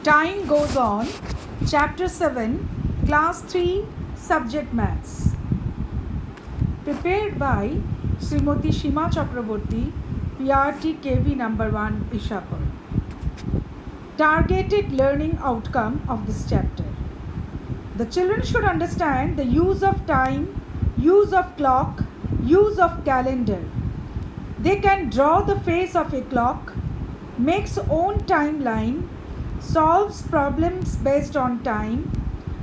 Time goes on. Chapter 7, Class 3, Subject Maths. Prepared by Srimati Shima Chakraborty, PRT KV number 1, Ishapur. Targeted learning outcome of this chapter. The children should understand the use of time, use of clock, use of calendar. They can draw the face of a clock, makes own timeline, solves problems based on time,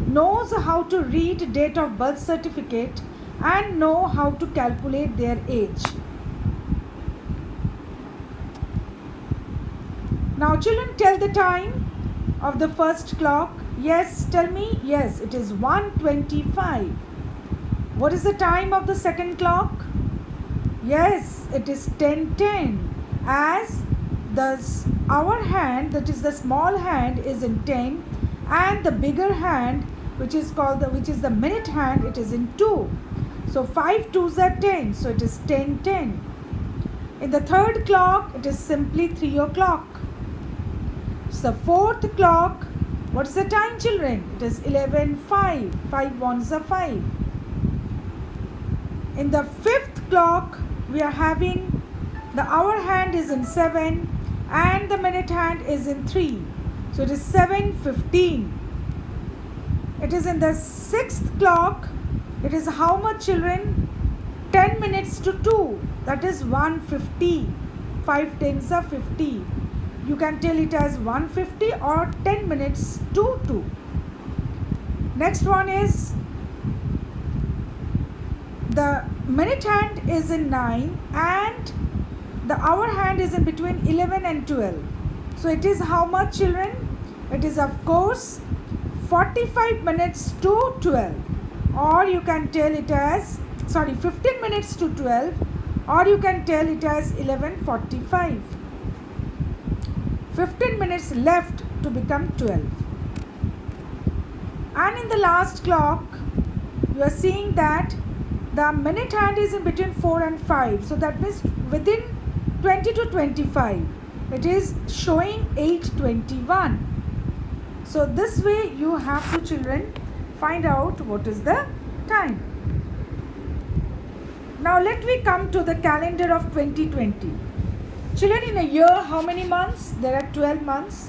knows how to read date of birth certificate and know how to calculate their age. Now children, tell the time of the first clock. Yes, tell me. Yes, it is 1:25. What is the time of the second clock? Yes, it is 10:10. As our hand, that is the small hand, is in 10, and the bigger hand, which is the minute hand, it is in 2. So 5 2s are 10. So it is 10:10. In the third clock, it is simply 3 o'clock. So fourth clock, what is the time, children? It is 11:05. 5 ones are 5. In the fifth clock, we are having the hour hand is in 7 and the minute hand is in 3. So it is 7:15. It is in the sixth clock. It is how much, children? 10 minutes to 2. That is 1:50. 5 tens are 50. You can tell it as 1:50 or 10 minutes to 2. Next one is the minute hand is in 9 and the hour hand is in between 11 and 12. So it is how much, children? It is of course 45 minutes to 12, or you can tell it as 15 minutes to 12, or you can tell it as 11:45. 15 minutes left to become 12. And in the last clock, you are seeing that the minute hand is in between 4 and 5. So that means within 20 to 25. It is showing 8:21. So this way you have to, children, find out what is the time. Now let me come to the calendar of 2020. Children, in a year, how many months? There are 12 months.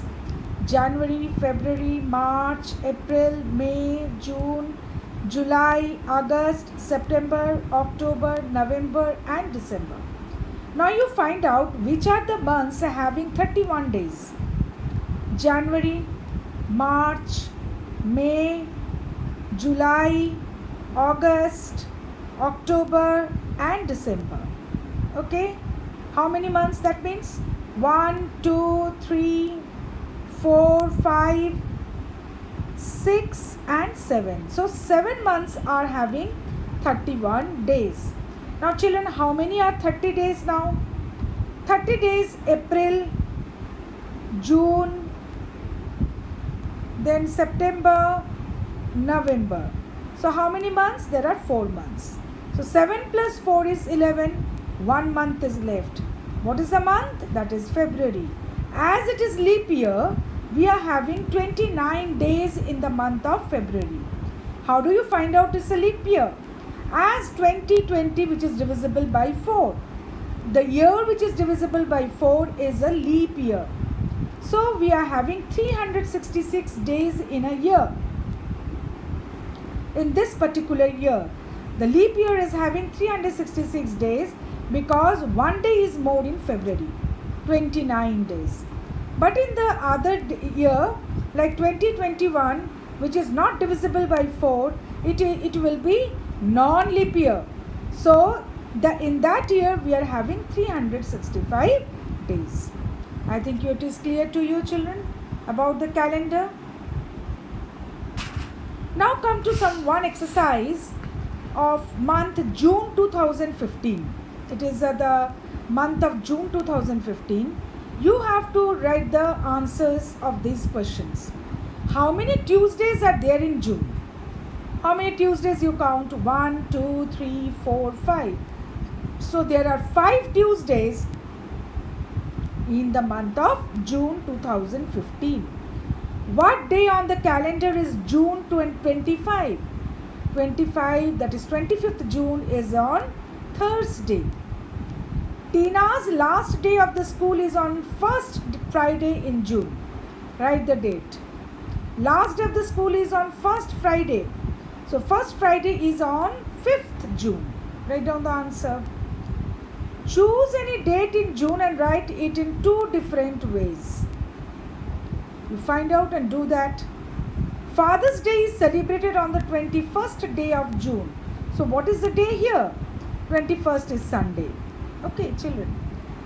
January, February, March, April, May, June, July, August, September, October, November and December. Now you find out which are the months having 31 days. January, March, May, July, August, October and December. Okay? How many months that means? 1, 2, 3, 4, 5, 6 and 7. So 7 months are having 31 days. Now children, how many are 30 days now? 30 days: April, June, then September, November. So how many months? There are 4 months. So 7 plus 4 is 11. 1 month is left. What is the month? That is February. As it is leap year, we are having 29 days in the month of February. How do you find out it's a leap year? As 2020, which is divisible by 4. The year which is divisible by 4 is a leap year. So we are having 366 days in a year. In this particular year, the leap year is having 366 days because one day is more in February, 29 days. But in the other year, like 2021, which is not divisible by 4, it will be non-leap year. So in that year, we are having 365 days. I think it is clear to you, children, about the calendar. Now come to one exercise of month June 2015. It is the month of June 2015. You have to write the answers of these questions. How many Tuesdays are there in June? How many Tuesdays you count? 1, 2, 3, 4, 5. So there are 5 Tuesdays in the month of June 2015. What day on the calendar is June 25? 25, that is 25th June, is on Thursday. Tina's last day of the school is on first Friday in June. Write the date. Last day of the school is on first Friday. So first Friday is on 5th June. Write down the answer. Choose any date in June and write it in two different ways. You find out and do that. Father's Day is celebrated on the 21st day of June. So what is the day here? 21st is Sunday. Okay, children.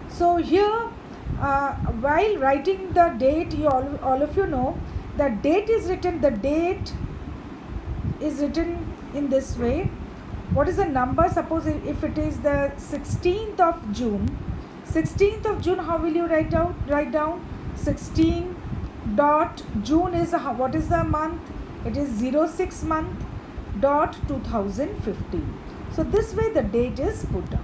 So here, while writing the date, all of you know that date is written. The date is written in this way. What is the number? Suppose if it is the 16th of June. 16th of June, how will you write down? 16 dot June is what is the month? It is 06 month dot 2015. So this way the date is put up.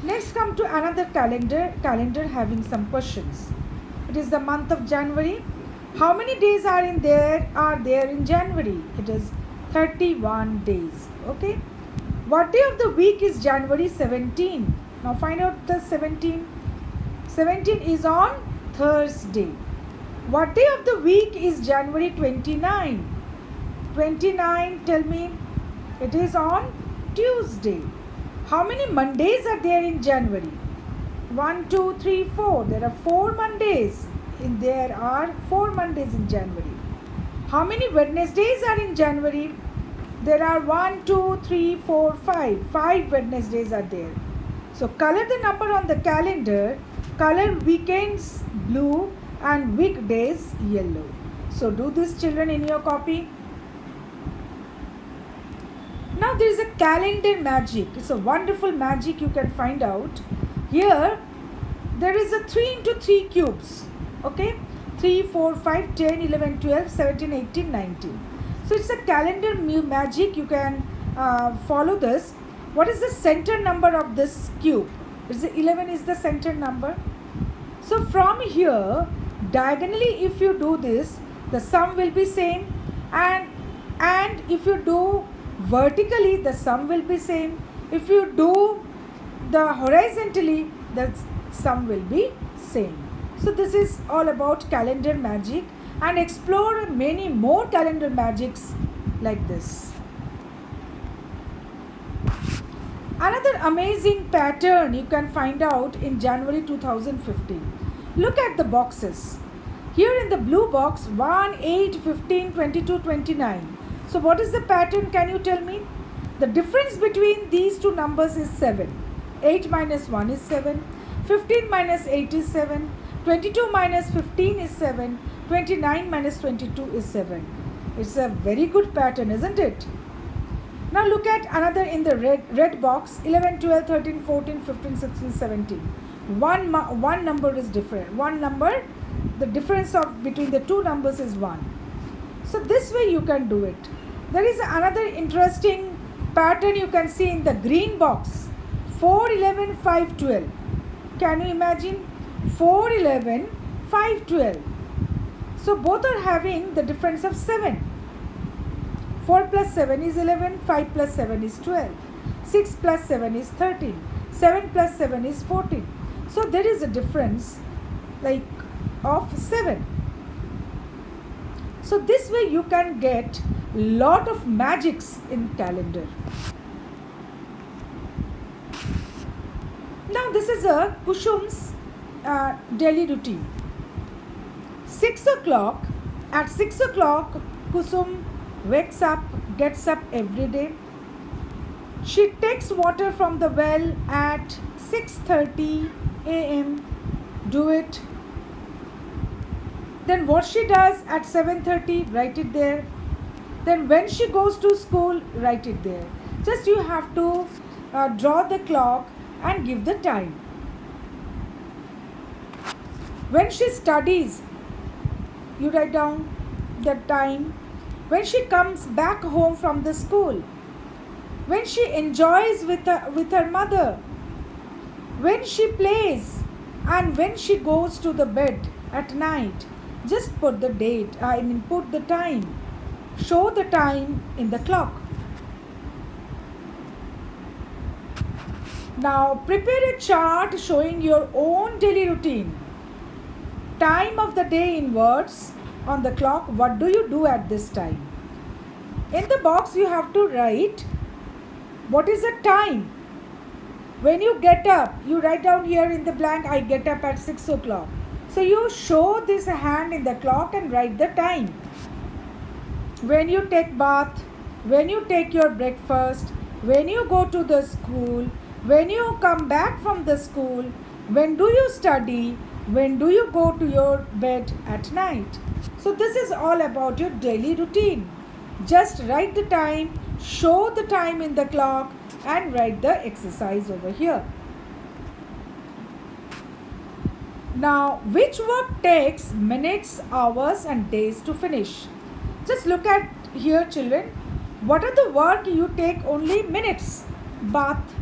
Next come to another calendar having some questions. It is the month of January. How many days are there in January? It is 31 days. Okay. What day of the week is January 17? Now find out the 17. 17 is on Thursday. What day of the week is January 29? 29, tell me. It is on Tuesday. How many Mondays are there in January? 1, 2, 3, 4. There are 4 Mondays. There are 4 Mondays in January. How many Wednesdays are in January? There are 1, 2, 3, 4, 5. 5 Wednesdays are there. So color the number on the calendar. Color weekends blue and weekdays yellow. So do this, children, in your copy. Now there is a calendar magic. It's a wonderful magic you can find out. Here there is a 3 into 3 cubes. Okay, 3, 4, 5, 10, 11, 12, 17, 18, 19. So it's a calendar magic. You can follow this. What is the center number of this cube? Is 11 is the center number. So from here, diagonally, if you do this, the sum will be same, and if you do vertically, the sum will be same. If you do the horizontally, the sum will be same. So this is all about calendar magic, and explore many more calendar magics like this. Another amazing pattern you can find out in January 2015. Look at the boxes. Here in the blue box, 1, 8, 15, 22, 29. So what is the pattern? Can you tell me? The difference between these two numbers is 7. 8 minus 1 is 7. 15 minus 8 is 7. 22 minus 15 is 7. 29 minus 22 is 7. It's a very good pattern, isn't it? Now look at another in the red box. 11, 12, 13, 14, 15, 16, 17. One number is different. One number, the difference between the two numbers is 1. So this way you can do it. There is another interesting pattern you can see in the green box. 4, 11, 5, 12. Can you imagine? 4, 11, 5, 12. So both are having the difference of 7. 4 plus 7 is 11, 5 plus 7 is 12, 6 plus 7 is 13, 7 plus 7 is 14. So there is a difference of 7. So this way you can get lot of magics in calendar. Now this is a Kusum's daily routine. 6 o'clock, at 6 o'clock Kusum wakes up, gets up every day. She takes water from the well at 6:30 a.m. Do it. Then what she does at 7:30, write it there. Then when she goes to school, write it there. Just you have to draw the clock and give the time. When she studies, you write down the time. When she comes back home from the school, when she enjoys with her mother, when she plays, And when she goes to the bed at night, just put the date, put the time. Show the time in the clock. Now prepare a chart showing your own daily routine. Time of the day in words on the clock. What do you do at this time? In the box you have to write what is the time. When you get up, you write down here in the blank, I get up at 6 o'clock. So you show this hand in the clock and write the time. When you take bath, when you take your breakfast, when you go to the school, when you come back from the school, when do you study, when do you go to your bed at night. So this is all about your daily routine. Just write the time, show the time in the clock, and write the exercise over here. Now, which work takes minutes, hours, and days to finish? Just look at here, children. What are the work you take only minutes? Bath,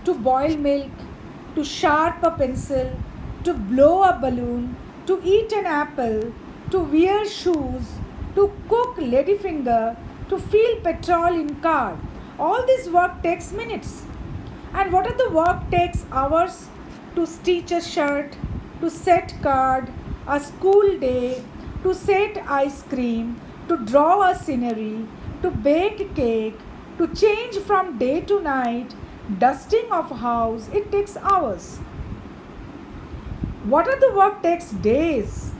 to boil milk, to sharp a pencil, to blow a balloon, to eat an apple, to wear shoes, to cook ladyfinger, to fill petrol in car. All this work takes minutes. And what are the work takes hours? To stitch a shirt, to set card, a school day, to set ice cream, to draw a scenery, to bake cake, to change from day to night, dusting of house, it takes hours. What are the work takes days?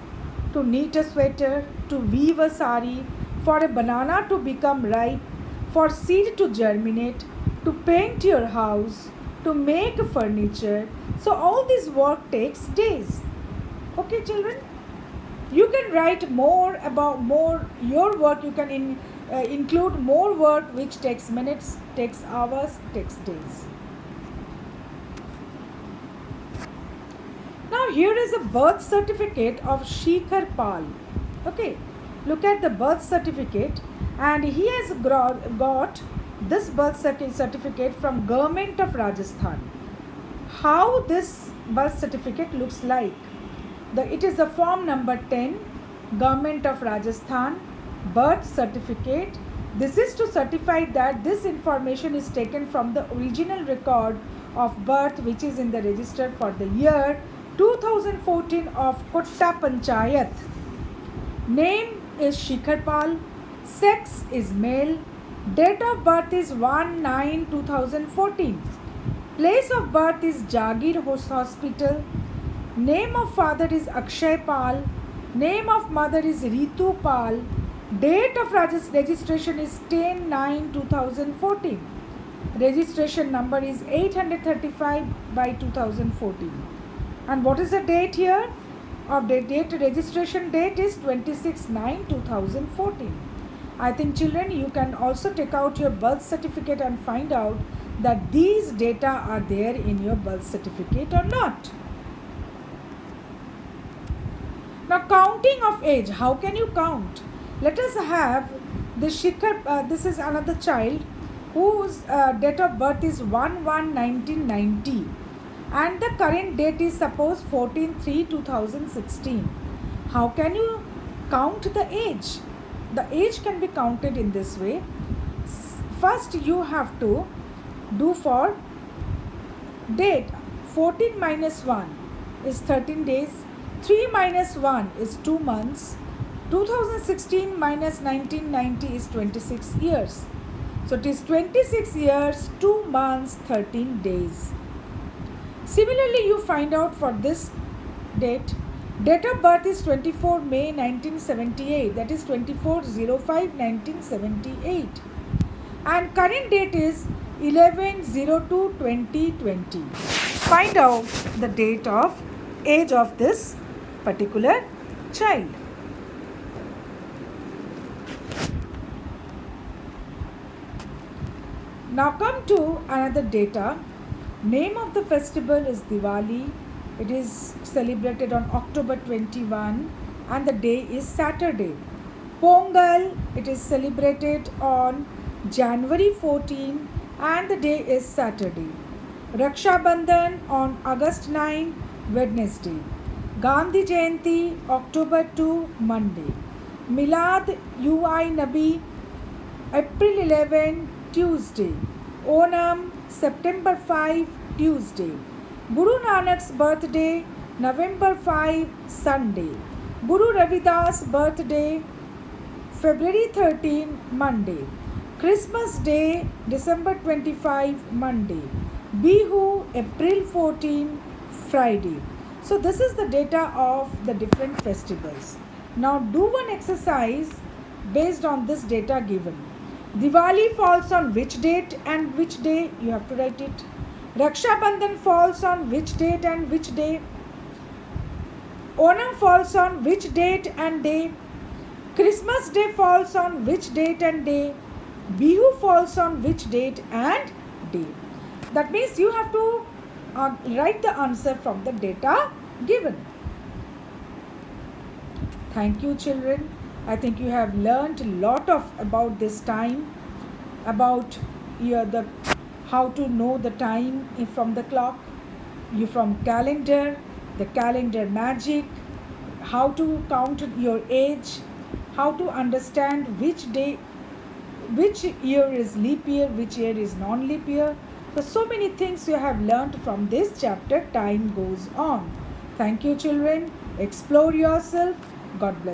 To knit a sweater, to weave a sari, for a banana to become ripe, for seed to germinate, to paint your house, to make furniture. So all this work takes days. Okay, children? You can write more about your work. You can include more work which takes minutes, takes hours, takes days. Now here is a birth certificate of Shikhar Pal. Okay, look at the birth certificate, and he has got this birth certificate from Government of Rajasthan. How this birth certificate looks like? It is a form number 10, Government of Rajasthan birth certificate. This is to certify that this information is taken from the original record of birth which is in the register for the year 2014 of Kutta Panchayat. Name is Shikhar Pal. Sex is male. Date of birth is 1/9/2014. Place of birth is Jagir Hospital. Name of father is Akshay Pal. Name of mother is Ritu Pal. Date of registration is 10/9/2014. Registration number is 835/2014. And what is the date here? Of the date registration date is 26/9/2014. I think children, you can also take out your birth certificate and find out that these data are there in your birth certificate or not. Now counting of age, how can you count? Let us have the Shikhar, this is another child whose date of birth is 1/1/1990 and the current date is suppose 14/3/2016. How can you count the age? The age can be counted in this way. First you have to do for date. 14 minus 1 is 13 days. 3 minus 1 is 2 months. 2016 minus 1990 is 26 years. So it is 26 years, 2 months, 13 days. Similarly, you find out for this date. Date of birth is 24 May 1978. That is 24/05/1978. And current date is 11/02/2020. Find out the date of age of this particular child. Now come to another data. Name of the festival is Diwali. It is celebrated on October 21 and the day is Saturday. Pongal, it is celebrated on January 14 and the day is Saturday. Raksha Bandhan on August 9 Wednesday. Gandhi Jayanti, October 2, Monday. Milad UI Nabi, April 11, Tuesday. Onam, September 5, Tuesday. Guru Nanak's birthday, November 5, Sunday. Guru Ravidas' birthday, February 13, Monday. Christmas Day, December 25, Monday. Bihu, April 14, Friday. So this is the data of the different festivals. Now do one exercise based on this data given. Diwali falls on which date and which day? You have to write it. Raksha Bandhan falls on which date and which day? Onam falls on which date and day? Christmas Day falls on which date and day? Bihu falls on which date and day? That means you have to write the answer from the data given. Thank you, children. I think you have learned a lot about this time, about how to know the time from the clock, from calendar, the calendar magic, how to count your age, how to understand which day, which year is leap year, which year is non-leap year. So many things you have learned from this chapter. Time goes on. Thank you, children. Explore yourself. God bless.